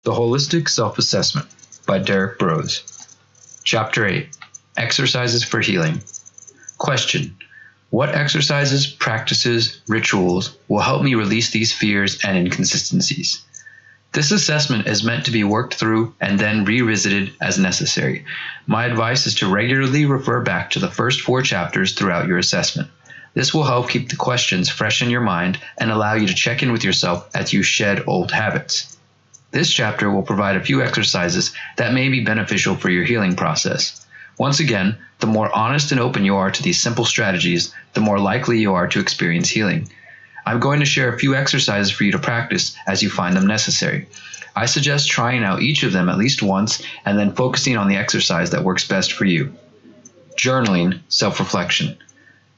The Holistic Self-Assessment by Derrick Broze. Chapter 8. Exercises for Healing. Question: what exercises, practices, rituals will help me release these fears and inconsistencies? This assessment is meant to be worked through and then revisited as necessary. My advice is to regularly refer back to the first 4 chapters throughout your assessment. This will help keep the questions fresh in your mind and allow you to check in with yourself as you shed old habits. This chapter will provide a few exercises that may be beneficial for your healing process. Once again, the more honest and open you are to these simple strategies, the more likely you are to experience healing. I'm going to share a few exercises for you to practice as you find them necessary. I suggest trying out each of them at least once and then focusing on the exercise that works best for you. Journaling, self-reflection.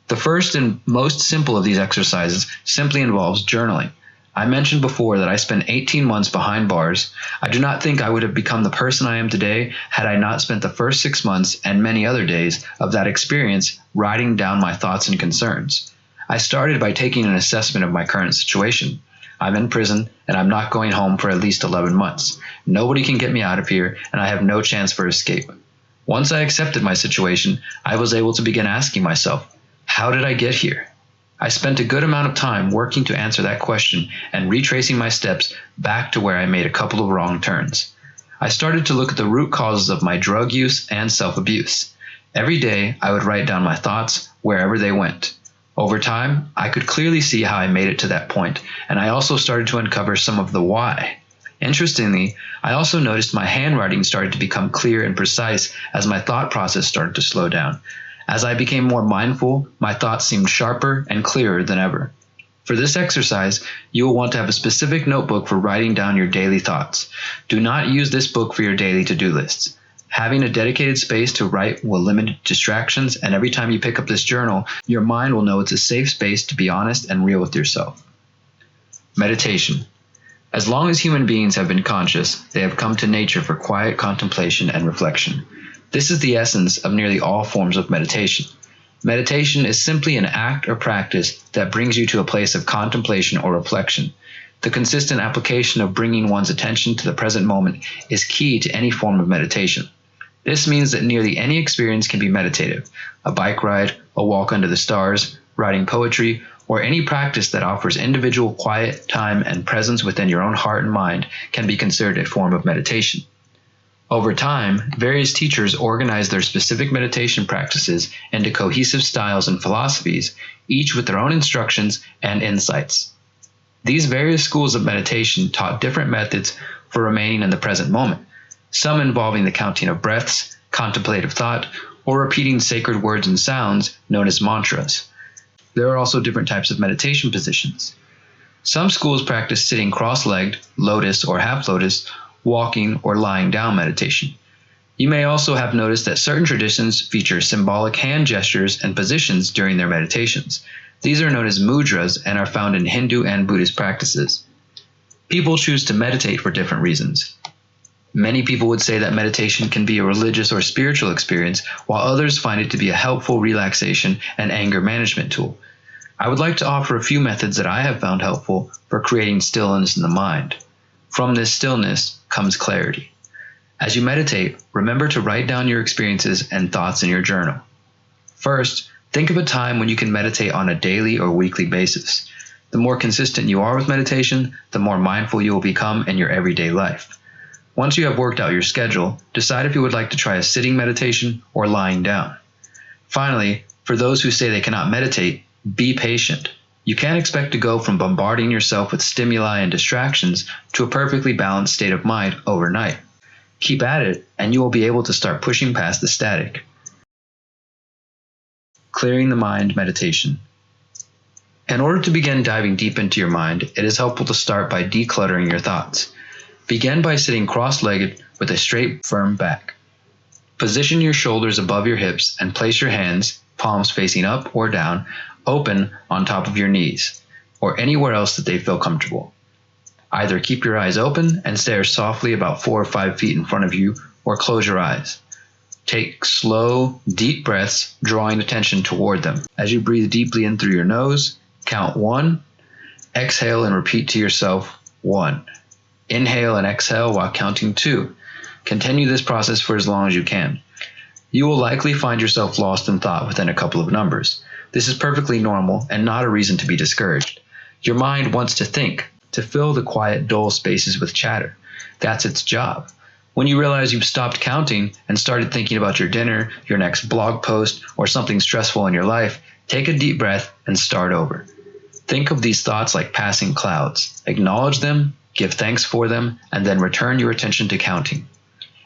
The first and most simple of these exercises simply involves journaling. I mentioned before that I spent 18 months behind bars. I do not think I would have become the person I am today had I not spent the first 6 months and many other days of that experience writing down my thoughts and concerns. I started by taking an assessment of my current situation. I'm in prison and I'm not going home for at least 11 months. Nobody can get me out of here and I have no chance for escape. Once I accepted my situation, I was able to begin asking myself, how did I get here? I spent a good amount of time working to answer that question and retracing my steps back to where I made a couple of wrong turns. I started to look at the root causes of my drug use and self-abuse. Every day, I would write down my thoughts wherever they went. Over time, I could clearly see how I made it to that point, and I also started to uncover some of the why. Interestingly, I also noticed my handwriting started to become clear and precise as my thought process started to slow down. As I became more mindful, my thoughts seemed sharper and clearer than ever. For this exercise, you will want to have a specific notebook for writing down your daily thoughts. Do not use this book for your daily to-do lists. Having a dedicated space to write will limit distractions, and every time you pick up this journal, your mind will know it's a safe space to be honest and real with yourself. Meditation. As long as human beings have been conscious, they have come to nature for quiet contemplation and reflection. This is the essence of nearly all forms of meditation. Meditation is simply an act or practice that brings you to a place of contemplation or reflection. The consistent application of bringing one's attention to the present moment is key to any form of meditation. This means that nearly any experience can be meditative. A bike ride, a walk under the stars, writing poetry, or any practice that offers individual quiet time and presence within your own heart and mind can be considered a form of meditation. Over time, various teachers organized their specific meditation practices into cohesive styles and philosophies, each with their own instructions and insights. These various schools of meditation taught different methods for remaining in the present moment, some involving the counting of breaths, contemplative thought, or repeating sacred words and sounds known as mantras. There are also different types of meditation positions. Some schools practice sitting cross-legged, lotus or half lotus, walking, or lying down meditation. You may also have noticed that certain traditions feature symbolic hand gestures and positions during their meditations. These are known as mudras and are found in Hindu and Buddhist practices. People choose to meditate for different reasons. Many people would say that meditation can be a religious or spiritual experience, while others find it to be a helpful relaxation and anger management tool. I would like to offer a few methods that I have found helpful for creating stillness in the mind. From this stillness comes clarity. As you meditate, remember to write down your experiences and thoughts in your journal. First, think of a time when you can meditate on a daily or weekly basis. The more consistent you are with meditation, the more mindful you will become in your everyday life. Once you have worked out your schedule, decide if you would like to try a sitting meditation or lying down. Finally, for those who say they cannot meditate, be patient. You can't expect to go from bombarding yourself with stimuli and distractions to a perfectly balanced state of mind overnight. Keep at it, and you will be able to start pushing past the static. Clearing the mind meditation. In order to begin diving deep into your mind, it is helpful to start by decluttering your thoughts. Begin by sitting cross-legged with a straight, firm back. Position your shoulders above your hips and place your hands, palms facing up or down, open on top of your knees, or anywhere else that they feel comfortable. Either keep your eyes open and stare softly about 4 or 5 feet in front of you, or close your eyes. Take slow, deep breaths, drawing attention toward them. As you breathe deeply in through your nose, count 1, exhale and repeat to yourself 1. Inhale and exhale while counting 2. Continue this process for as long as you can. You will likely find yourself lost in thought within a couple of numbers. This is perfectly normal and not a reason to be discouraged. Your mind wants to think, to fill the quiet, dull spaces with chatter. That's its job. When you realize you've stopped counting and started thinking about your dinner, your next blog post, or something stressful in your life, take a deep breath and start over. Think of these thoughts like passing clouds. Acknowledge them, give thanks for them, and then return your attention to counting.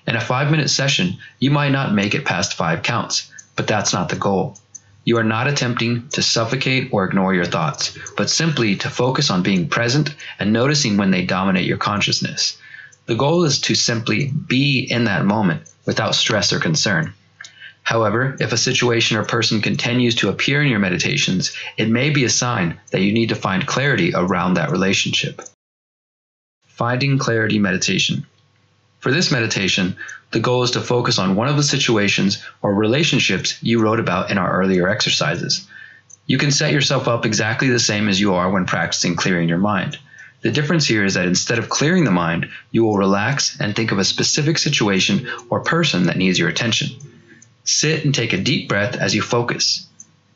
In a 5-minute session, you might not make it past 5 counts, but that's not the goal. You are not attempting to suffocate or ignore your thoughts, but simply to focus on being present and noticing when they dominate your consciousness. The goal is to simply be in that moment without stress or concern. However, if a situation or person continues to appear in your meditations, it may be a sign that you need to find clarity around that relationship. Finding clarity meditation. For this meditation, the goal is to focus on one of the situations or relationships you wrote about in our earlier exercises. You can set yourself up exactly the same as you are when practicing clearing your mind. The difference here is that instead of clearing the mind, you will relax and think of a specific situation or person that needs your attention. Sit and take a deep breath as you focus.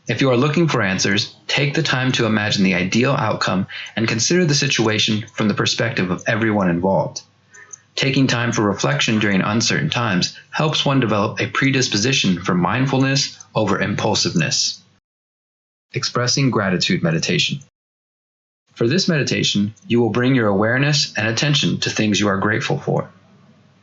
If you are looking for answers, take the time to imagine the ideal outcome and consider the situation from the perspective of everyone involved. Taking time for reflection during uncertain times helps one develop a predisposition for mindfulness over impulsiveness. Expressing gratitude meditation. For this meditation, you will bring your awareness and attention to things you are grateful for.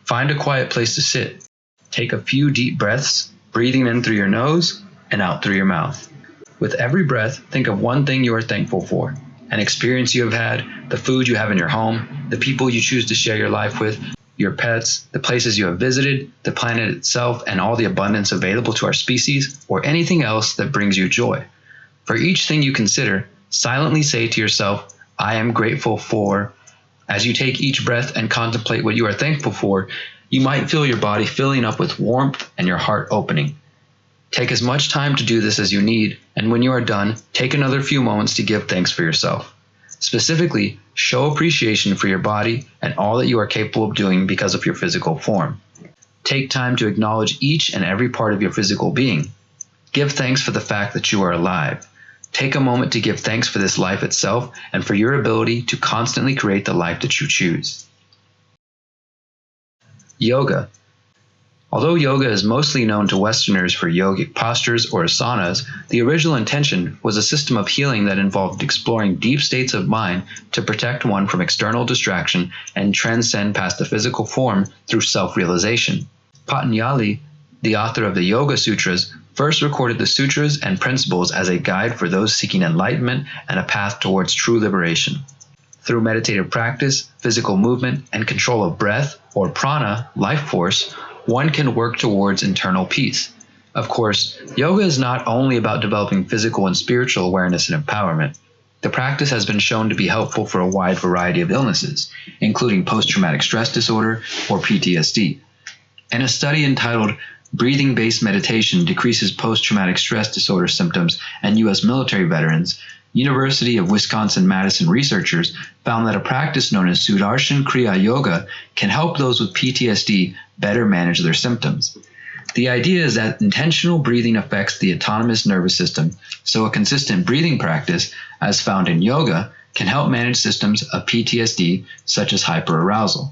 Find a quiet place to sit. Take a few deep breaths, breathing in through your nose and out through your mouth. With every breath, think of one thing you are thankful for. An experience you have had, the food you have in your home, the people you choose to share your life with, your pets, the places you have visited, the planet itself, and all the abundance available to our species, or anything else that brings you joy. For each thing you consider, silently say to yourself, I am grateful for. As you take each breath and contemplate what you are thankful for, you might feel your body filling up with warmth and your heart opening. Take as much time to do this as you need, and when you are done, take another few moments to give thanks for yourself. Specifically, show appreciation for your body and all that you are capable of doing because of your physical form. Take time to acknowledge each and every part of your physical being. Give thanks for the fact that you are alive. Take a moment to give thanks for this life itself and for your ability to constantly create the life that you choose. Yoga. Although yoga is mostly known to Westerners for yogic postures or asanas, the original intention was a system of healing that involved exploring deep states of mind to protect one from external distraction and transcend past the physical form through self-realization. Patanjali, the author of the Yoga Sutras, first recorded the sutras and principles as a guide for those seeking enlightenment and a path towards true liberation. Through meditative practice, physical movement, and control of breath, or prana, life force, one can work towards internal peace. Of course, yoga is not only about developing physical and spiritual awareness and empowerment. The practice has been shown to be helpful for a wide variety of illnesses, including post-traumatic stress disorder or PTSD. In a study entitled Breathing-Based Meditation Decreases Post-Traumatic Stress Disorder Symptoms in U.S. Military Veterans, University of Wisconsin-Madison researchers found that a practice known as Sudarshan Kriya Yoga can help those with PTSD better manage their symptoms. The idea is that intentional breathing affects the autonomous nervous system, so a consistent breathing practice, as found in yoga, can help manage symptoms of PTSD, such as hyperarousal.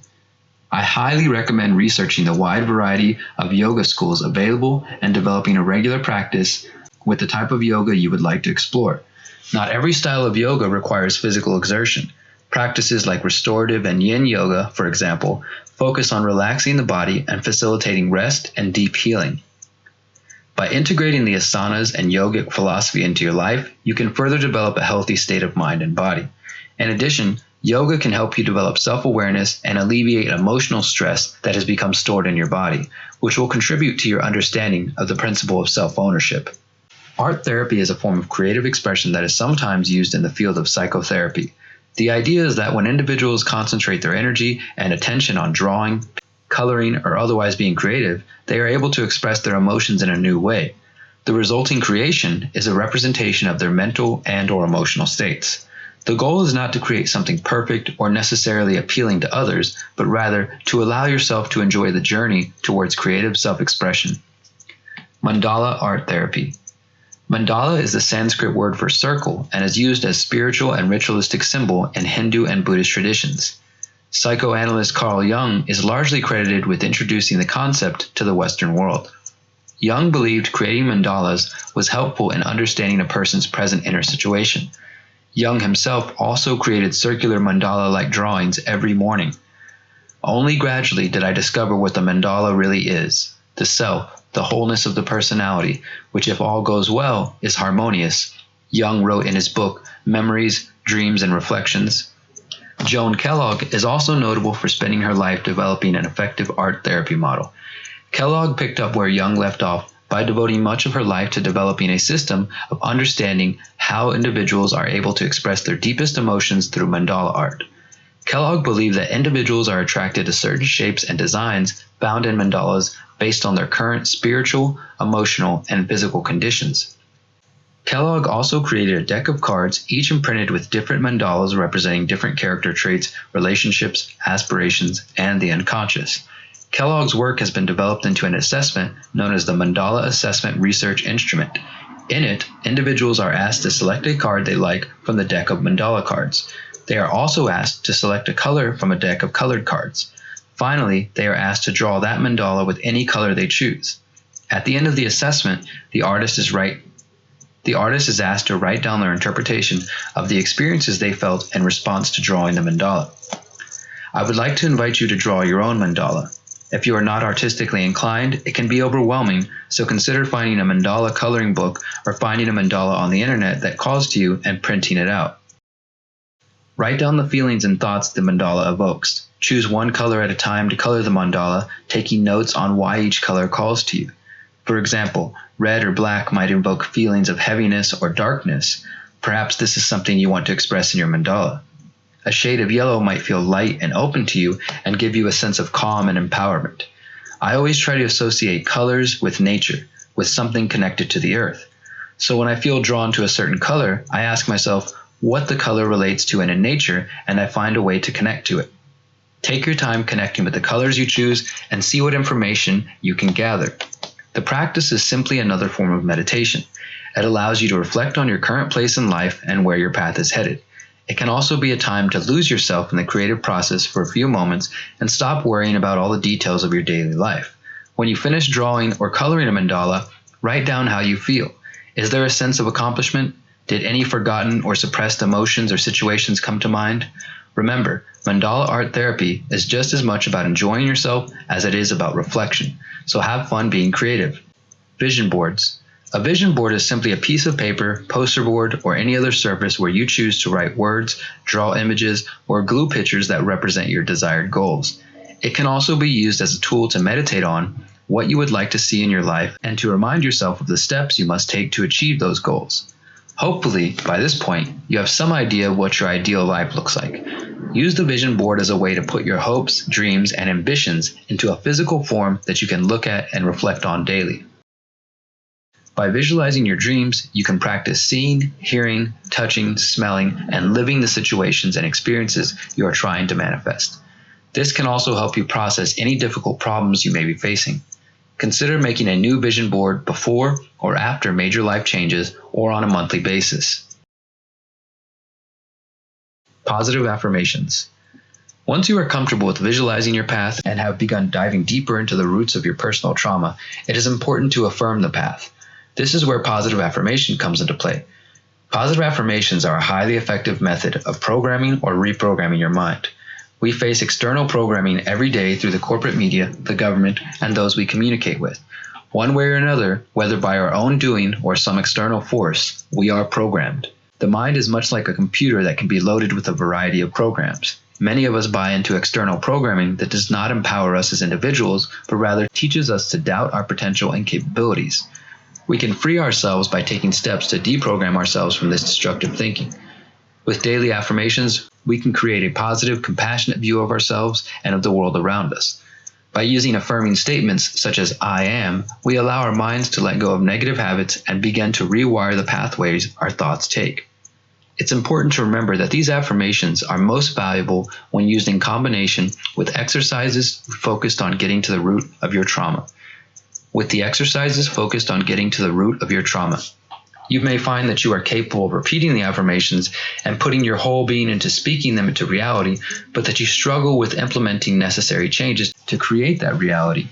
I highly recommend researching the wide variety of yoga schools available and developing a regular practice with the type of yoga you would like to explore. Not every style of yoga requires physical exertion. Practices like restorative and yin yoga, for example, focus on relaxing the body and facilitating rest and deep healing. By integrating the asanas and yogic philosophy into your life, you can further develop a healthy state of mind and body. In addition, yoga can help you develop self-awareness and alleviate emotional stress that has become stored in your body, which will contribute to your understanding of the principle of self-ownership. Art therapy is a form of creative expression that is sometimes used in the field of psychotherapy. The idea is that when individuals concentrate their energy and attention on drawing, coloring, or otherwise being creative, they are able to express their emotions in a new way. The resulting creation is a representation of their mental and/or emotional states. The goal is not to create something perfect or necessarily appealing to others, but rather to allow yourself to enjoy the journey towards creative self-expression. Mandala art therapy. Mandala is the Sanskrit word for circle and is used as spiritual and ritualistic symbol in Hindu and Buddhist traditions. Psychoanalyst Carl Jung is largely credited with introducing the concept to the Western world. Jung believed creating mandalas was helpful in understanding a person's present inner situation. Jung himself also created circular mandala-like drawings every morning. Only gradually did I discover what the mandala really is, the self, the wholeness of the personality, which if all goes well, is harmonious, Jung wrote in his book, Memories, Dreams, and Reflections. Joan Kellogg is also notable for spending her life developing an effective art therapy model. Kellogg picked up where Jung left off by devoting much of her life to developing a system of understanding how individuals are able to express their deepest emotions through mandala art. Kellogg believed that individuals are attracted to certain shapes and designs found in mandalas based on their current spiritual, emotional, and physical conditions. Kellogg also created a deck of cards, each imprinted with different mandalas representing different character traits, relationships, aspirations, and the unconscious. Kellogg's work has been developed into an assessment known as the Mandala Assessment Research Instrument. In it, individuals are asked to select a card they like from the deck of mandala cards. They are also asked to select a color from a deck of colored cards. Finally, they are asked to draw that mandala with any color they choose. At the end of the assessment, the artist is asked to write down their interpretation of the experiences they felt in response to drawing the mandala. I would like to invite you to draw your own mandala. If you are not artistically inclined, it can be overwhelming, so consider finding a mandala coloring book or finding a mandala on the internet that calls to you and printing it out. Write down the feelings and thoughts the mandala evokes. Choose one color at a time to color the mandala, taking notes on why each color calls to you. For example, red or black might invoke feelings of heaviness or darkness. Perhaps this is something you want to express in your mandala. A shade of yellow might feel light and open to you and give you a sense of calm and empowerment. I always try to associate colors with nature, with something connected to the earth. So when I feel drawn to a certain color, I ask myself what the color relates to in nature, and I find a way to connect to it. Take your time connecting with the colors you choose and see what information you can gather. The practice is simply another form of meditation. It allows you to reflect on your current place in life and where your path is headed. It can also be a time to lose yourself in the creative process for a few moments and stop worrying about all the details of your daily life. When you finish drawing or coloring a mandala, write down how you feel. Is there a sense of accomplishment? Did any forgotten or suppressed emotions or situations come to mind? Remember, mandala art therapy is just as much about enjoying yourself as it is about reflection, so have fun being creative. Vision boards. A vision board is simply a piece of paper, poster board, or any other surface where you choose to write words, draw images, or glue pictures that represent your desired goals. It can also be used as a tool to meditate on what you would like to see in your life and to remind yourself of the steps you must take to achieve those goals. Hopefully, by this point, you have some idea of what your ideal life looks like. Use the vision board as a way to put your hopes, dreams, and ambitions into a physical form that you can look at and reflect on daily. By visualizing your dreams, you can practice seeing, hearing, touching, smelling, and living the situations and experiences you are trying to manifest. This can also help you process any difficult problems you may be facing. Consider making a new vision board before or after major life changes or on a monthly basis. Positive affirmations. Once you are comfortable with visualizing your path and have begun diving deeper into the roots of your personal trauma, it is important to affirm the path. This is where positive affirmation comes into play. Positive affirmations are a highly effective method of programming or reprogramming your mind. We face external programming every day through the corporate media, the government, and those we communicate with. One way or another, whether by our own doing or some external force, we are programmed. The mind is much like a computer that can be loaded with a variety of programs. Many of us buy into external programming that does not empower us as individuals, but rather teaches us to doubt our potential and capabilities. We can free ourselves by taking steps to deprogram ourselves from this destructive thinking. With daily affirmations, we can create a positive, compassionate view of ourselves and of the world around us. By using affirming statements such as I am, we allow our minds to let go of negative habits and begin to rewire the pathways our thoughts take. It's important to remember that these affirmations are most valuable when used in combination with exercises focused on getting to the root of your trauma. With the exercises focused on getting to the root of your trauma, you may find that you are capable of repeating the affirmations and putting your whole being into speaking them into reality, but that you struggle with implementing necessary changes to create that reality.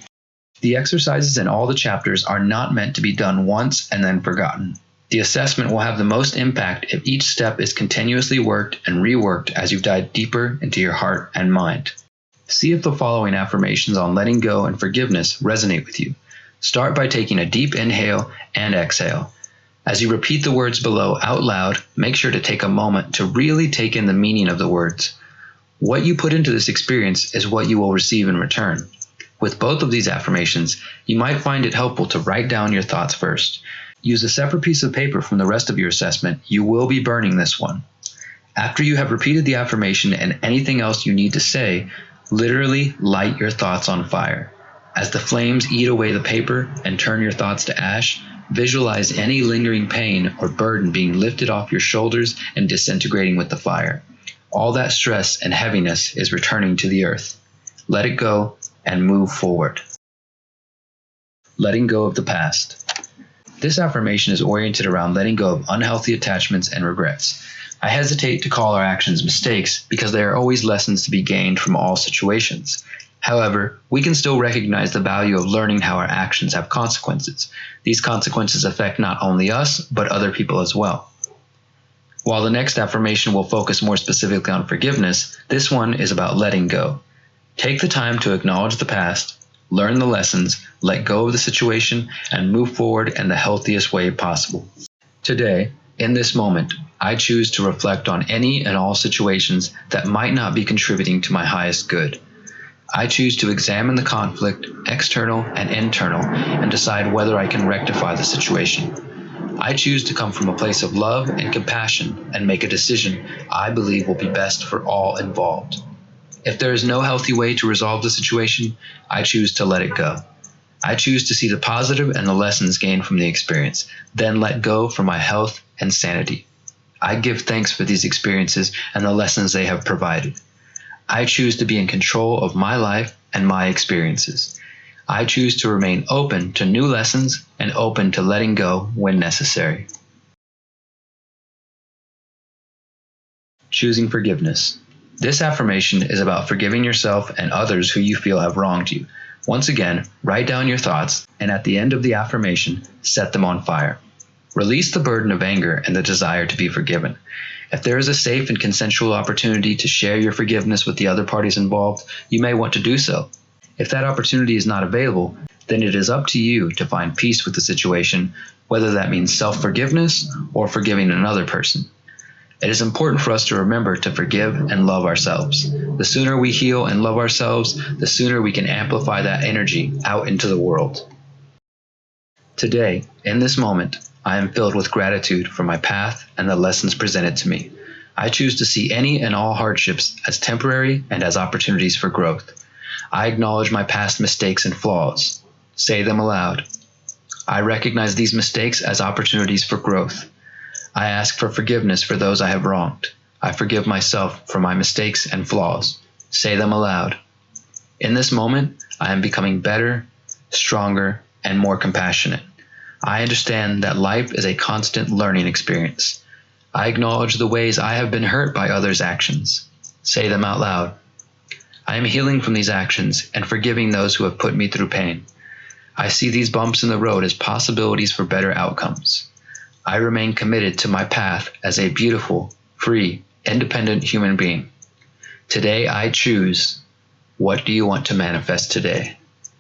The exercises in all the chapters are not meant to be done once and then forgotten. The assessment will have the most impact if each step is continuously worked and reworked as you dive deeper into your heart and mind. See if the following affirmations on letting go and forgiveness resonate with you. Start by taking a deep inhale and exhale. As you repeat the words below out loud, make sure to take a moment to really take in the meaning of the words. What you put into this experience is what you will receive in return. With both of these affirmations, you might find it helpful to write down your thoughts first. Use a separate piece of paper from the rest of your assessment. You will be burning this one. After you have repeated the affirmation and anything else you need to say, literally light your thoughts on fire. As the flames eat away the paper and turn your thoughts to ash, visualize any lingering pain or burden being lifted off your shoulders and disintegrating with the fire. All that stress and heaviness is returning to the earth. Let it go and move forward. Letting go of the past. This affirmation is oriented around letting go of unhealthy attachments and regrets. I hesitate to call our actions mistakes because they are always lessons to be gained from all situations. However, we can still recognize the value of learning how our actions have consequences. These consequences affect not only us, but other people as well. While the next affirmation will focus more specifically on forgiveness, this one is about letting go. Take the time to acknowledge the past, learn the lessons, let go of the situation, and move forward in the healthiest way possible. Today, in this moment, I choose to reflect on any and all situations that might not be contributing to my highest good. I choose to examine the conflict, external and internal, and decide whether I can rectify the situation. I choose to come from a place of love and compassion and make a decision I believe will be best for all involved. If there is no healthy way to resolve the situation, I choose to let it go. I choose to see the positive and the lessons gained from the experience, then let go for my health and sanity. I give thanks for these experiences and the lessons they have provided. I choose to be in control of my life and my experiences. I choose to remain open to new lessons and open to letting go when necessary. Choosing forgiveness. This affirmation is about forgiving yourself and others who you feel have wronged you. Once again, write down your thoughts and at the end of the affirmation, set them on fire. Release the burden of anger and the desire to be forgiven. If there is a safe and consensual opportunity to share your forgiveness with the other parties involved, you may want to do so. If that opportunity is not available, then it is up to you to find peace with the situation, whether that means self-forgiveness or forgiving another person. It is important for us to remember to forgive and love ourselves. The sooner we heal and love ourselves, the sooner we can amplify that energy out into the world. Today, in this moment, I am filled with gratitude for my path and the lessons presented to me. I choose to see any and all hardships as temporary and as opportunities for growth. I acknowledge my past mistakes and flaws. Say them aloud. I recognize these mistakes as opportunities for growth. I ask for forgiveness for those I have wronged. I forgive myself for my mistakes and flaws. Say them aloud. In this moment, I am becoming better, stronger, and more compassionate. I understand that life is a constant learning experience. I acknowledge the ways I have been hurt by others' actions. Say them out loud. I am healing from these actions and forgiving those who have put me through pain. I see these bumps in the road as possibilities for better outcomes. I remain committed to my path as a beautiful, free, independent human being. Today I choose. What do you want to manifest today?